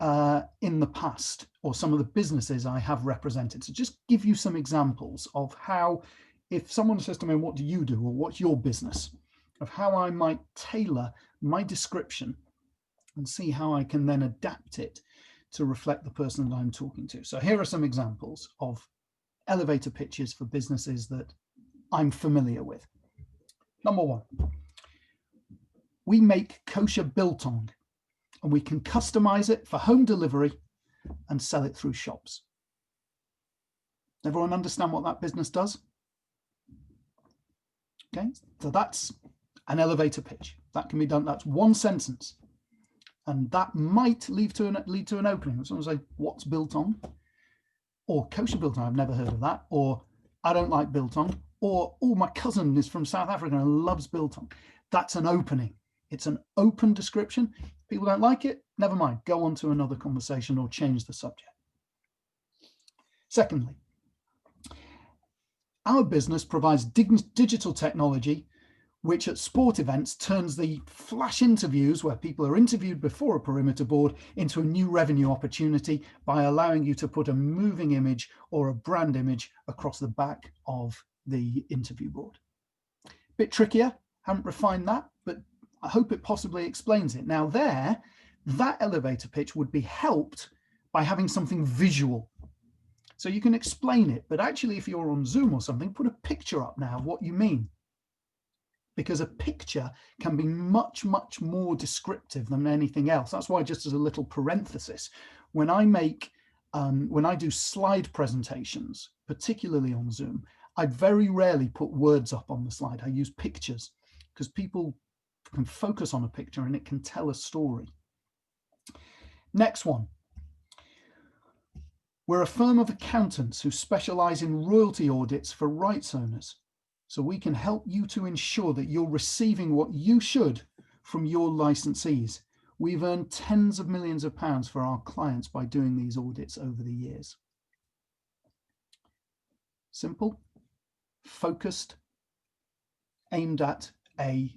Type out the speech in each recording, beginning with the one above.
in the past, or some of the businesses I have represented. So just give you some examples of how, if someone says to me, what do you do, or what's your business, of how I might tailor my description and see how I can then adapt it to reflect the person that I'm talking to. So here are some examples of elevator pitches for businesses that I'm familiar with. Number one, we make kosher biltong, and we can customize it for home delivery and sell it through shops. Everyone understand what that business does? Okay, so that's an elevator pitch. That can be done, that's one sentence. And that might lead to an opening. Someone say, what's biltong? Or kosher biltong, I've never heard of that. Or I don't like biltong. Or, oh, my cousin is from South Africa and loves biltong. That's an opening. It's an open description. People don't like it, never mind. Go on to another conversation or change the subject. Secondly, our business provides digital technology which at sport events turns the flash interviews where people are interviewed before a perimeter board into a new revenue opportunity by allowing you to put a moving image or a brand image across the back of the interview board. Bit trickier, haven't refined that, but I hope it possibly explains it. Now that elevator pitch would be helped by having something visual. So you can explain it, but actually if you're on Zoom or something, put a picture up now of what you mean. Because a picture can be much, much more descriptive than anything else. That's why, just as a little parenthesis, when I do slide presentations, particularly on Zoom, I very rarely put words up on the slide. I use pictures because people can focus on a picture and it can tell a story. Next one. We're a firm of accountants who specialize in royalty audits for rights owners. So we can help you to ensure that you're receiving what you should from your licensees. We've earned tens of millions of pounds for our clients by doing these audits over the years. Simple, focused, aimed at a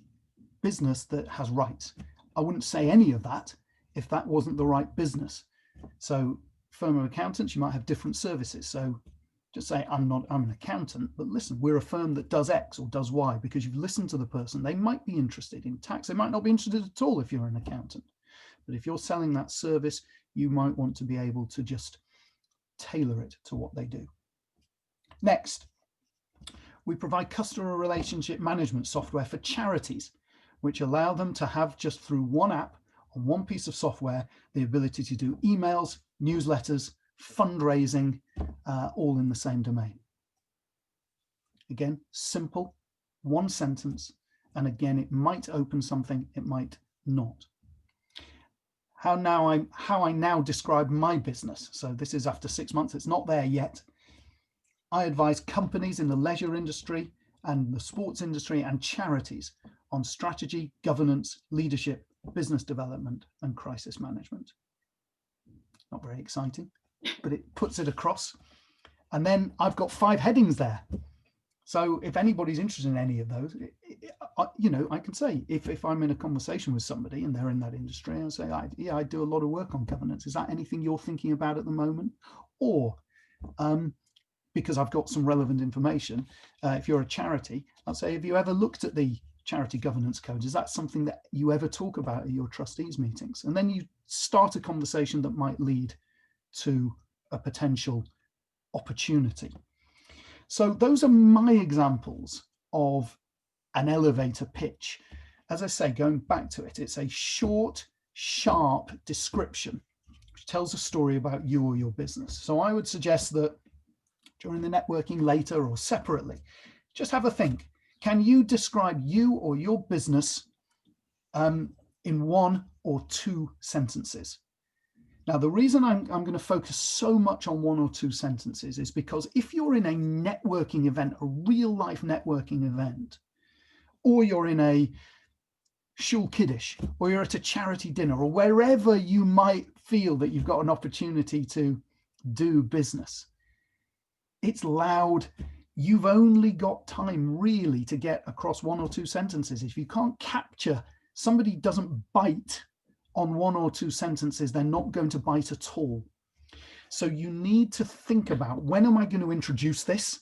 business that has rights. I wouldn't say any of that if that wasn't the right business. So firm of accountants, you might have different services. So just say, I'm an accountant, but listen, we're a firm that does X or does Y, because you've listened to the person. They might be interested in tax. They might not be interested at all if you're an accountant. But if you're selling that service, you might want to be able to just tailor it to what they do. Next, we provide customer relationship management software for charities, which allow them to have, just through one app on one piece of software, the ability to do emails, newsletters, fundraising, all in the same domain. Again, simple, one sentence, and again, it might open something, it might not. How I now describe my business. So this is after 6 months, it's not there yet. I advise companies in the leisure industry and the sports industry and charities on strategy, governance, leadership, business development, and crisis management. Not very exciting, but it puts it across. And then I've got 5 headings there. So if anybody's interested in any of those, I can say, if I'm in a conversation with somebody and they're in that industry, I'll say, yeah, I do a lot of work on governance. Is that anything you're thinking about at the moment? Or because I've got some relevant information, if you're a charity, I'll say, have you ever looked at the charity governance code? Is that something that you ever talk about at your trustees meetings? And then you start a conversation that might lead to a potential opportunity. So those are my examples of an elevator pitch. As I say, going back to it, it's a short, sharp description which tells a story about you or your business. So I would suggest that during the networking later or separately, just have a think. Can you describe you or your business in 1 or 2 sentences? Now, the reason I'm going to focus so much on 1 or 2 sentences is because if you're in a networking event, a real life networking event, or you're in a shul kiddush, or you're at a charity dinner, or wherever you might feel that you've got an opportunity to do business, it's loud. You've only got time really to get across 1 or 2 sentences. If you can't capture, somebody doesn't bite on 1 or 2 sentences, they're not going to bite at all. So you need to think about, when am I going to introduce this?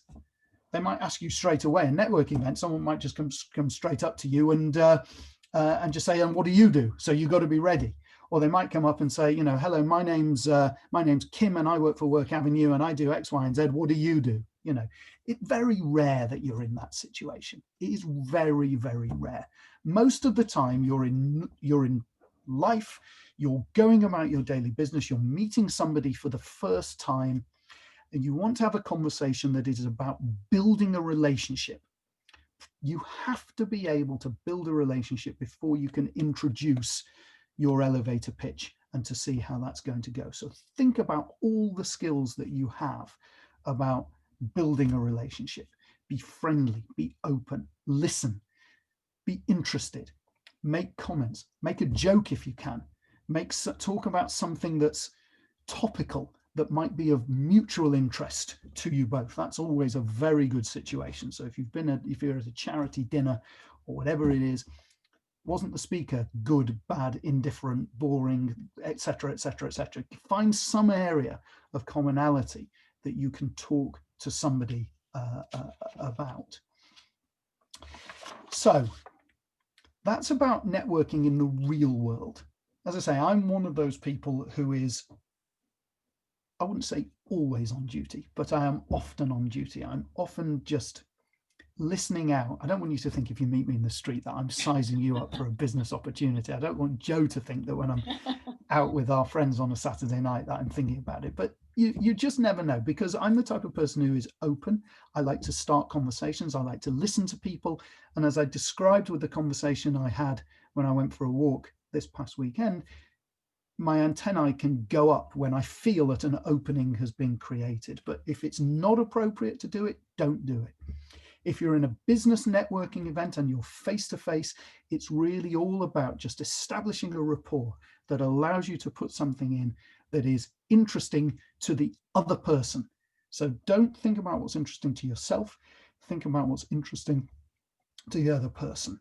They might ask you straight away. A networking event, someone might just come straight up to you and just say, and what do you do? So you've got to be ready. Or they might come up and say, hello, my name's Kim and I work for Work Avenue and I do X, Y, and Z. What do you do? It's very rare that you're in that situation. It is very, very rare. Most of the time you're in life, you're going about your daily business, you're meeting somebody for the first time, and you want to have a conversation that is about building a relationship. You have to be able to build a relationship before you can introduce your elevator pitch and to see how that's going to go. So think about all the skills that you have about building a relationship. Be friendly, be open, listen, be interested, make comments, make a joke if you can, talk about something that's topical, that might be of mutual interest to you both. That's always a very good situation. So if you're at a charity dinner or whatever it is, wasn't the speaker good, bad, indifferent, boring, etc., etc., etc. Find some area of commonality that you can talk to somebody about. So that's about networking in the real world. As I say, I'm one of those people who is, I wouldn't say always on duty, but I am often on duty. I'm often just listening out. I don't want you to think, if you meet me in the street, that I'm sizing you up for a business opportunity. I don't want Joe to think that when I'm out with our friends on a Saturday night that I'm thinking about it. But you just never know, because I'm the type of person who is open. I like to start conversations. I like to listen to people. And as I described with the conversation I had when I went for a walk this past weekend, my antennae can go up when I feel that an opening has been created. But if it's not appropriate to do it, don't do it. If you're in a business networking event and you're face-to-face, it's really all about just establishing a rapport that allows you to put something in that is interesting to the other person. So don't think about what's interesting to yourself. Think about what's interesting to the other person.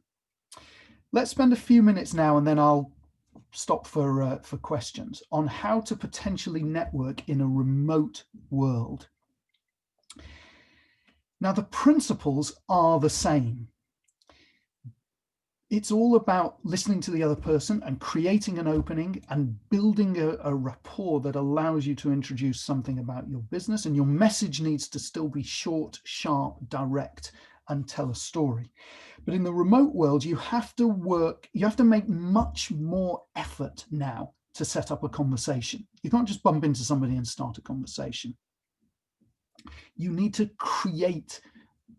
Let's spend a few minutes now, and then I'll stop for questions on how to potentially network in a remote world. Now, the principles are the same. It's all about listening to the other person and creating an opening and building a rapport that allows you to introduce something about your business, and your message needs to still be short, sharp, direct, and tell a story. But in the remote world, you have to make much more effort now to set up a conversation. You can't just bump into somebody and start a conversation. You need to create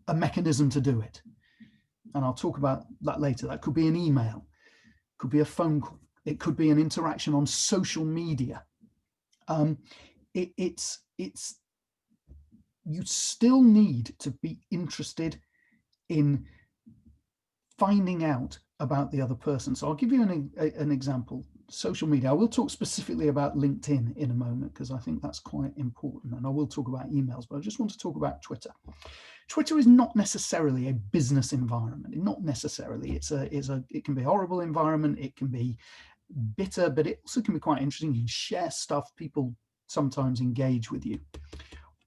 a mechanism to do it. And I'll talk about that later. That could be an email, could be a phone call, it could be an interaction on social media. You still need to be interested in finding out about the other person. So I'll give you an example. Social media. I will talk specifically about LinkedIn in a moment, because I think that's quite important, and I will talk about emails, but I just want to talk about Twitter. Twitter is not necessarily a business environment. Not necessarily. It can be a horrible environment. It can be bitter, but it also can be quite interesting. You can share stuff. People sometimes engage with you.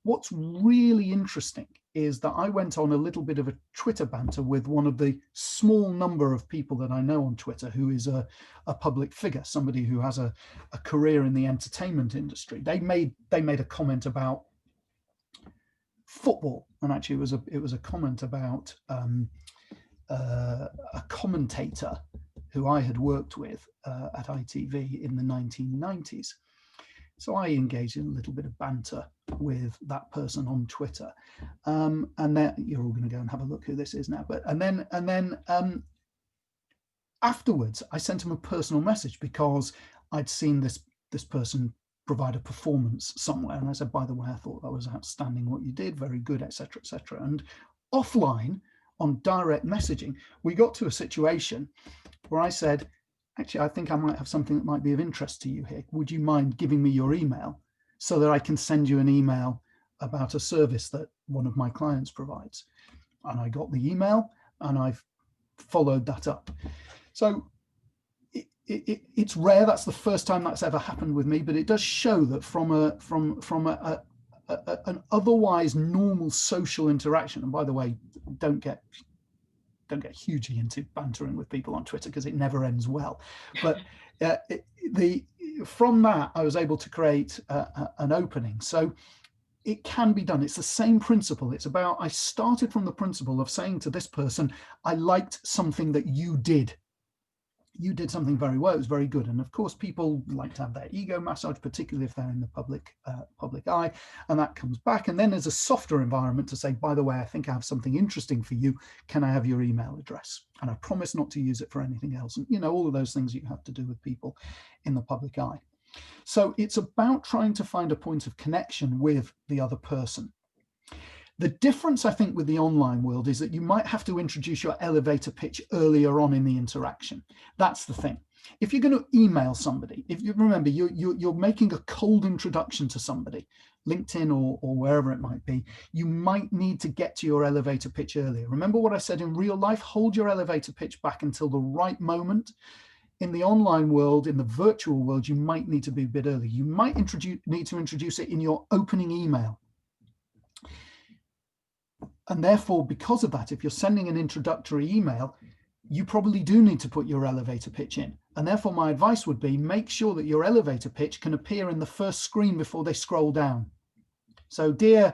What's really interesting is that I went on a little bit of a Twitter banter with one of the small number of people that I know on Twitter who is a public figure, somebody who has a career in the entertainment industry. They made a comment about football, and actually it was a comment about a commentator who I had worked with at ITV in the 1990s. So I engaged in a little bit of banter with that person on Twitter, and then you're all going to go and have a look who this is now. But and then afterwards, I sent him a personal message because I'd seen this person provide a performance somewhere, and I said, by the way, I thought that was outstanding what you did, very good, etc., etc. And offline, on direct messaging, we got to a situation where I said, actually, I think I might have something that might be of interest to you here. Would you mind giving me your email so that I can send you an email about a service that one of my clients provides? And I got the email and I've followed that up. So it's rare. That's the first time that's ever happened with me, but it does show that from an otherwise normal social interaction. And by the way, don't get hugely into bantering with people on Twitter because it never ends well. But from that, I was able to create an opening. So it can be done. It's the same principle. It's about, I started from the principle of saying to this person, I liked something that you did. You did something very well. It was very good. And of course, people like to have their ego massaged, particularly if they're in the public eye, and that comes back. And then there's a softer environment to say, by the way, I think I have something interesting for you. Can I have your email address? And I promise not to use it for anything else. And, you know, all of those things you have to do with people in the public eye. So it's about trying to find a point of connection with the other person. The difference, I think, with the online world is that you might have to introduce your elevator pitch earlier on in the interaction. That's the thing. If you're going to email somebody, if you remember, you're making a cold introduction to somebody, LinkedIn or wherever it might be, you might need to get to your elevator pitch earlier. Remember what I said in real life, hold your elevator pitch back until the right moment. In the online world, in the virtual world, you might need to be a bit early. You might need to introduce it in your opening email. And therefore, because of that, if you're sending an introductory email, you probably do need to put your elevator pitch in. And therefore, my advice would be make sure that your elevator pitch can appear in the first screen before they scroll down. So dear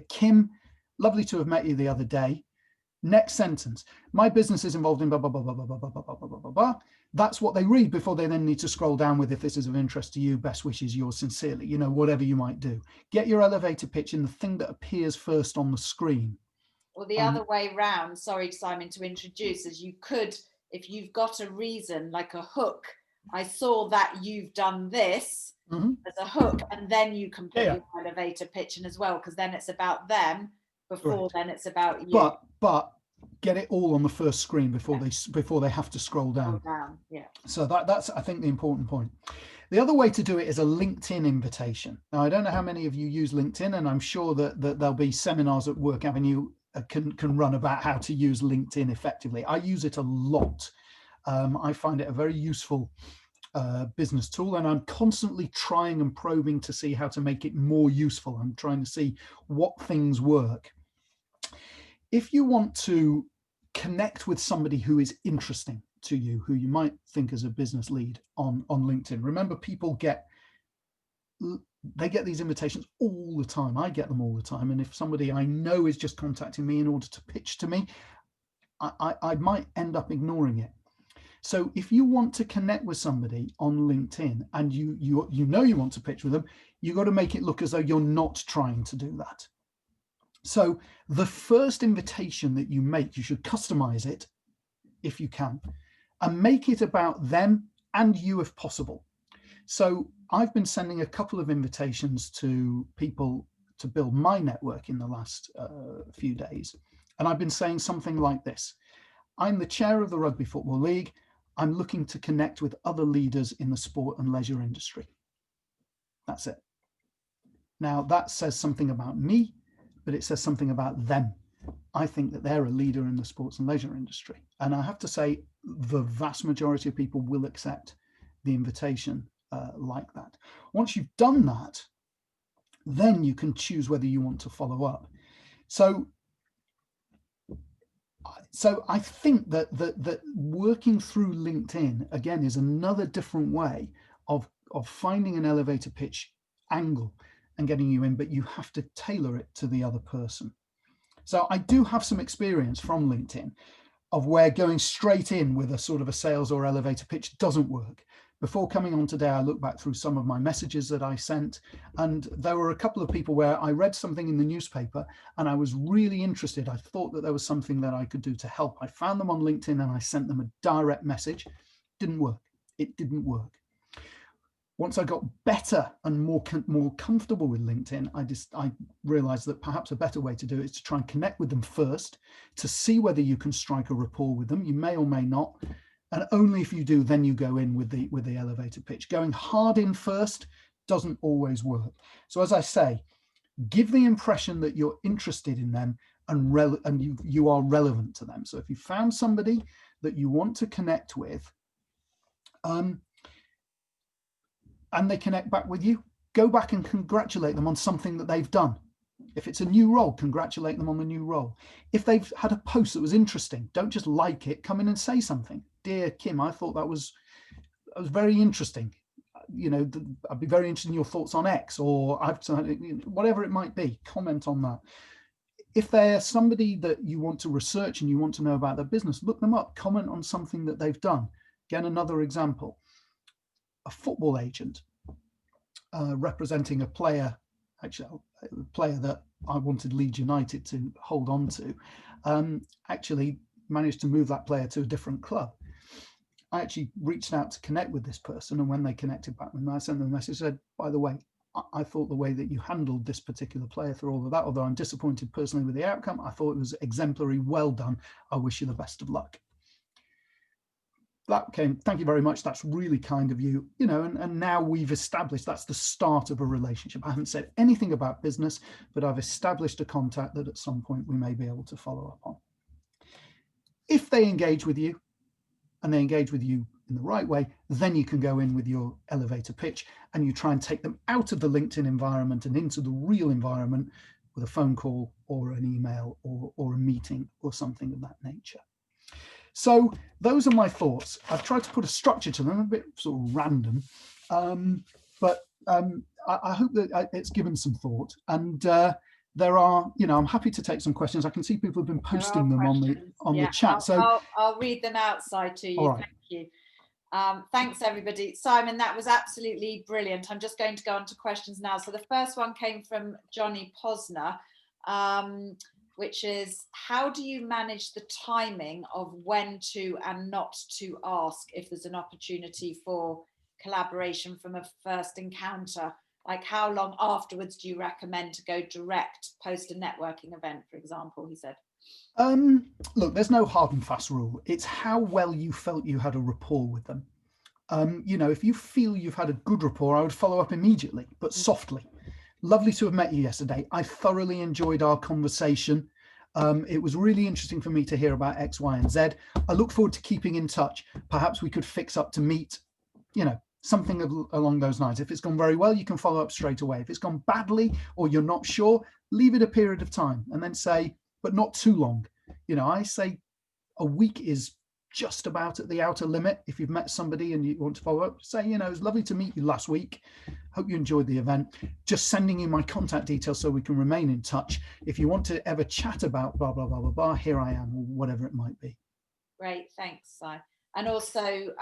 Kim, lovely to have met you the other day. Next sentence, my business is involved in blah, blah, blah, blah, blah, blah, blah, blah, blah, blah, blah. That's what they read before they then need to scroll down with, if this is of interest to you, best wishes, yours sincerely, you know, whatever you might do. Get your elevator pitch in the thing that appears first on the screen. Or the other way round, sorry, Simon, to introduce, as you could, if you've got a reason, like a hook, I saw that you've done this as a hook, and then you can put your elevator pitch in as well, because then it's about them before then it's about you. But get it all on the first screen before they have to scroll down. So that's, I think, the important point. The other way to do it is a LinkedIn invitation. Now, I don't know how many of you use LinkedIn, and I'm sure that there'll be seminars at Work Avenue can run about how to use LinkedIn effectively. I use it a lot. I find it a very useful business tool, and I'm constantly trying and probing to see how to make it more useful. I'm trying to see what things work. If you want to connect with somebody who is interesting to you, who you might think as a business lead on LinkedIn, remember, people get these invitations all the time. I get them all the time. And if somebody I know is just contacting me in order to pitch to me, I might end up ignoring it. So if you want to connect with somebody on LinkedIn and you know you want to pitch with them, you've got to make it look as though you're not trying to do that. So the first invitation that you make, you should customize it if you can, and make it about them and you if possible. So I've been sending a couple of invitations to people to build my network in the last few days. And I've been saying something like this: I'm the chair of the Rugby Football League. I'm looking to connect with other leaders in the sport and leisure industry. That's it. Now that says something about me, but it says something about them. I think that they're a leader in the sports and leisure industry. And I have to say, the vast majority of people will accept the invitation like that. Once you've done that, then you can choose whether you want to follow up. So I think that working through LinkedIn, again, is another different way of finding an elevator pitch angle and getting you in, but you have to tailor it to the other person. So I do have some experience from LinkedIn of where going straight in with a sort of a sales or elevator pitch doesn't work. Before coming on today, I looked back through some of my messages that I sent, and there were a couple of people where I read something in the newspaper and I was really interested. I thought that there was something that I could do to help. I found them on LinkedIn and I sent them a direct message. Didn't work. It didn't work. Once I got better and more comfortable with LinkedIn, I realized that perhaps a better way to do it is to try and connect with them first to see whether you can strike a rapport with them. You may or may not. And only if you do, then you go in with the elevator pitch. Going hard in first doesn't always work. So as I say, give the impression that you're interested in them and you are relevant to them. So if you found somebody that you want to connect with, and they connect back with you, go back and congratulate them on something that they've done. If it's a new role, congratulate them on the new role. If they've had a post that was interesting, don't just like it, come in and say something. Dear Kim, I thought that was very interesting. You know, I'd be very interested in your thoughts on X, or whatever it might be, comment on that. If they're somebody that you want to research and you want to know about their business, look them up, comment on something that they've done. Again, another example, a football agent representing a player, actually a player that I wanted Leeds United to hold on to, actually managed to move that player to a different club. I actually reached out to connect with this person, and when they connected back with me, I sent them a message, said, by the way, I thought the way that you handled this particular player through all of that, although I'm disappointed personally with the outcome, I thought it was exemplary, well done. I wish you the best of luck. That came, thank you very much. That's really kind of you, you know, and now we've established that's the start of a relationship. I haven't said anything about business, but I've established a contact that at some point we may be able to follow up on. If they engage with you, and they engage with you in the right way, then you can go in with your elevator pitch and you try and take them out of the LinkedIn environment and into the real environment with a phone call or an email or a meeting or something of that nature. So those are my thoughts. I've tried to put a structure to them, a bit sort of random, but I hope that it's given some thought. And there are, you know, I'm happy to take some questions. I can see people have been posting them on the chat. I'll read them outside to you. Right. Thank you. Thanks, everybody. Simon, that was absolutely brilliant. I'm just going to go on to questions now. So the first one came from Johnny Posner, which is, how do you manage the timing of when to and not to ask if there's an opportunity for collaboration from a first encounter? Like, how long afterwards do you recommend to go direct post a networking event, for example, he said? Look, there's no hard and fast rule. It's how well you felt you had a rapport with them. You know, if you feel you've had a good rapport, I would follow up immediately, but softly. Lovely to have met you yesterday. I thoroughly enjoyed our conversation. It was really interesting for me to hear about X, Y, and Z. I look forward to keeping in touch. Perhaps we could fix up to meet, you know, something along those lines. If it's gone very well, you can follow up straight away. If it's gone badly or you're not sure, leave it a period of time and then say, but not too long. You know, I say a week is just about at the outer limit. If you've met somebody and you want to follow up, say, you know, it was lovely to meet you last week. Hope you enjoyed the event. Just sending you my contact details so we can remain in touch. If you want to ever chat about blah, blah, blah, blah, blah, here I am, or whatever it might be. Great, thanks, Si. And also,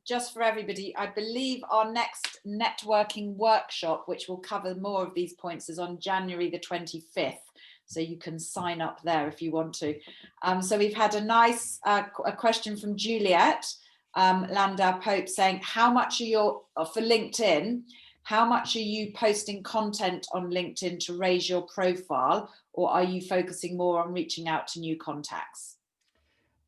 just for everybody, I believe our next networking workshop, which will cover more of these points, is on January the 25th. So you can sign up there if you want to. So we've had a nice a question from Juliet Landau Pope saying, how much are your, for LinkedIn, how much are you posting content on LinkedIn to raise your profile, or are you focusing more on reaching out to new contacts?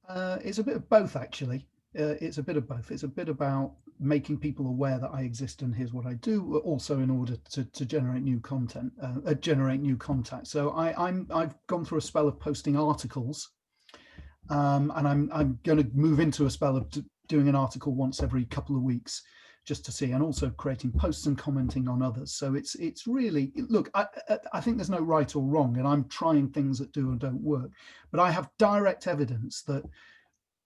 It's a bit of both, actually. It's a bit of both. It's a bit about making people aware that I exist and here's what I do, also in order to generate new content, generate new contacts. So I've gone through a spell of posting articles, and I'm going to move into a spell of doing an article once every couple of weeks, just to see, and also creating posts and commenting on others. So it's really, look, I think there's no right or wrong, and I'm trying things that do and don't work, but I have direct evidence that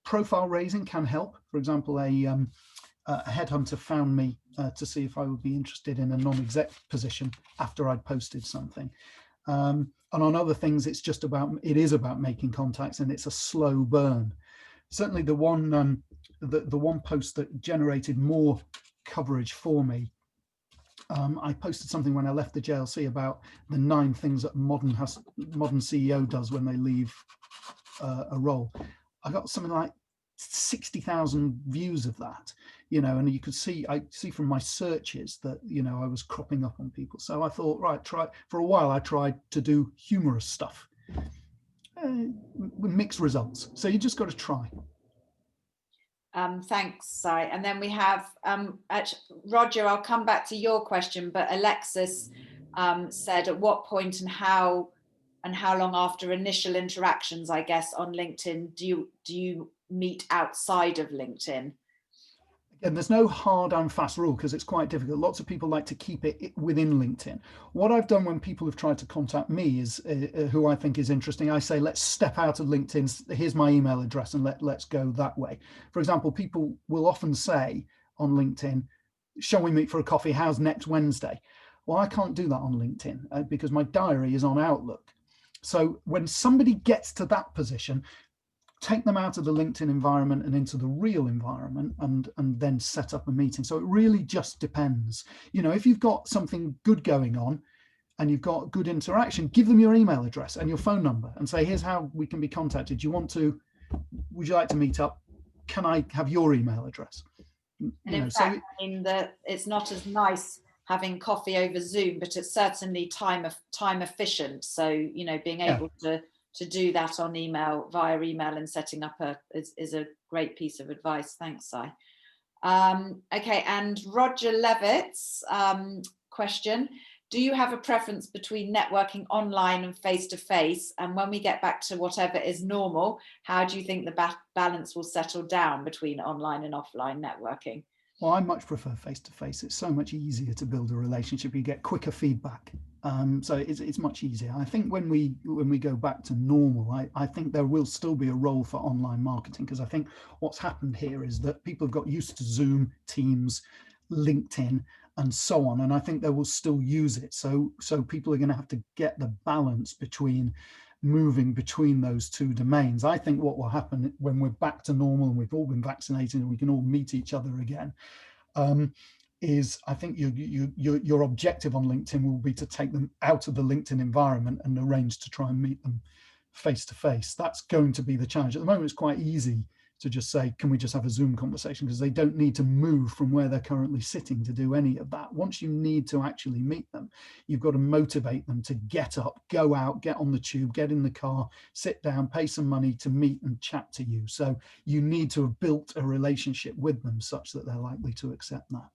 profile raising can help. For example, a headhunter found me to see if I would be interested in a non-exec position after I'd posted something. And on other things, it is about making contacts, and it's a slow burn. Certainly the one post that generated more coverage for me, I posted something when I left the JLC about the 9 things that modern CEO does when they leave a role. I got something like 60,000 views of that, you know, and you could see, I see from my searches that, you know, I was cropping up on people. So I thought, right, for a while, I tried to do humorous stuff with mixed results. So you just got to try. Thanks, Si. And then we have, Roger, I'll come back to your question, but Alexis said, at what point and how long after initial interactions, I guess, on LinkedIn, do you meet outside of LinkedIn? And there's no hard and fast rule because it's quite difficult. Lots of people like to keep it within LinkedIn. What I've done when people have tried to contact me is, who I think is interesting, I say, let's step out of LinkedIn. Here's my email address and let's go that way. For example, people will often say on LinkedIn, shall we meet for a coffee? How's next Wednesday? Well, I can't do that on LinkedIn because my diary is on Outlook. So when somebody gets to that position, take them out of the LinkedIn environment and into the real environment, and then set up a meeting. So it really just depends. You know, if you've got something good going on and you've got good interaction, give them your email address and your phone number and say, here's how we can be contacted. Would you like to meet up? Can I have your email address? And in fact, I mean that it's not as nice having coffee over Zoom, but it's certainly time efficient. So, you know, being able to do that on email, via email, and setting up is a great piece of advice. Thanks, Si. Okay, and Roger Levitt's question: do you have a preference between networking online and face-to-face? And when we get back to whatever is normal, how do you think the balance will settle down between online and offline networking? Well, I much prefer face-to-face. It's so much easier to build a relationship. You get quicker feedback. So it's much easier. I think when we go back to normal, I think there will still be a role for online marketing, because I think what's happened here is that people have got used to Zoom, Teams, LinkedIn, and so on. And I think they will still use it. So people are going to have to get the balance between moving between those two domains. I think what will happen when we're back to normal and we've all been vaccinated and we can all meet each other again, is I think your objective on LinkedIn will be to take them out of the LinkedIn environment and arrange to try and meet them face to face. That's going to be the challenge. At the moment, it's quite easy to just say, can we just have a Zoom conversation? Because they don't need to move from where they're currently sitting to do any of that. Once you need to actually meet them, you've got to motivate them to get up, go out, get on the tube, get in the car, sit down, pay some money to meet and chat to you. So you need to have built a relationship with them such that they're likely to accept that.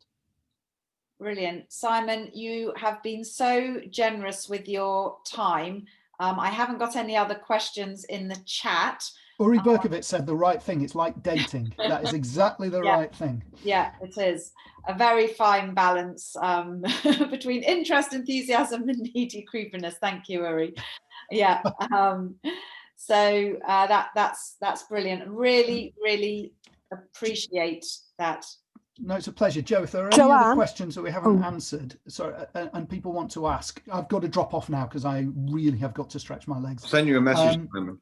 Brilliant. Simon, you have been so generous with your time. I haven't got any other questions in the chat. Uri Berkovitz said the right thing. It's like dating. That is exactly the right thing. Yeah, it is. A very fine balance between interest, enthusiasm, and needy creepiness. Thank you, Uri. Yeah. So that's brilliant. Really, really appreciate that. No, it's a pleasure. Joe, if there are any other questions that we haven't answered, sorry, and people want to ask, I've got to drop off now because I really have got to stretch my legs. I'll send you a message, Simon.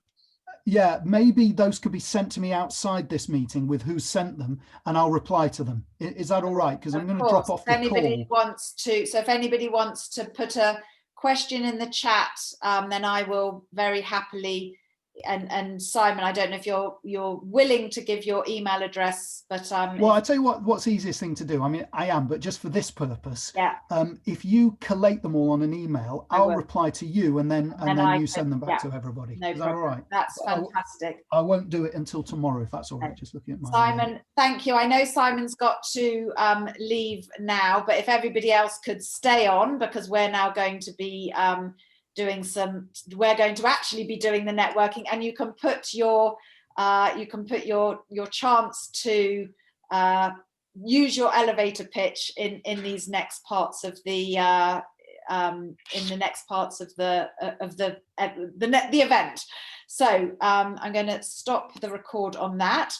Yeah, maybe those could be sent to me outside this meeting with who sent them, and I'll reply to them. Is that all right? Because I'm going to drop off the call. If anybody wants to put a question in the chat, then I will very happily. And Simon, I don't know if you're willing to give your email address, but well, I tell you what's the easiest thing to do. I mean, I am, but just for this purpose, if you collate them all on an email, I'll reply to you, and then you send them back to everybody. No Is that all right? That's fantastic. I won't do it until tomorrow, if that's all right. Just looking at my Simon, thank you. I know Simon's got to leave now, but if everybody else could stay on, because we're now going to be we're going to actually be doing the networking, and you can put your chance to use your elevator pitch in these next parts of the event. So I'm going to stop the record on that.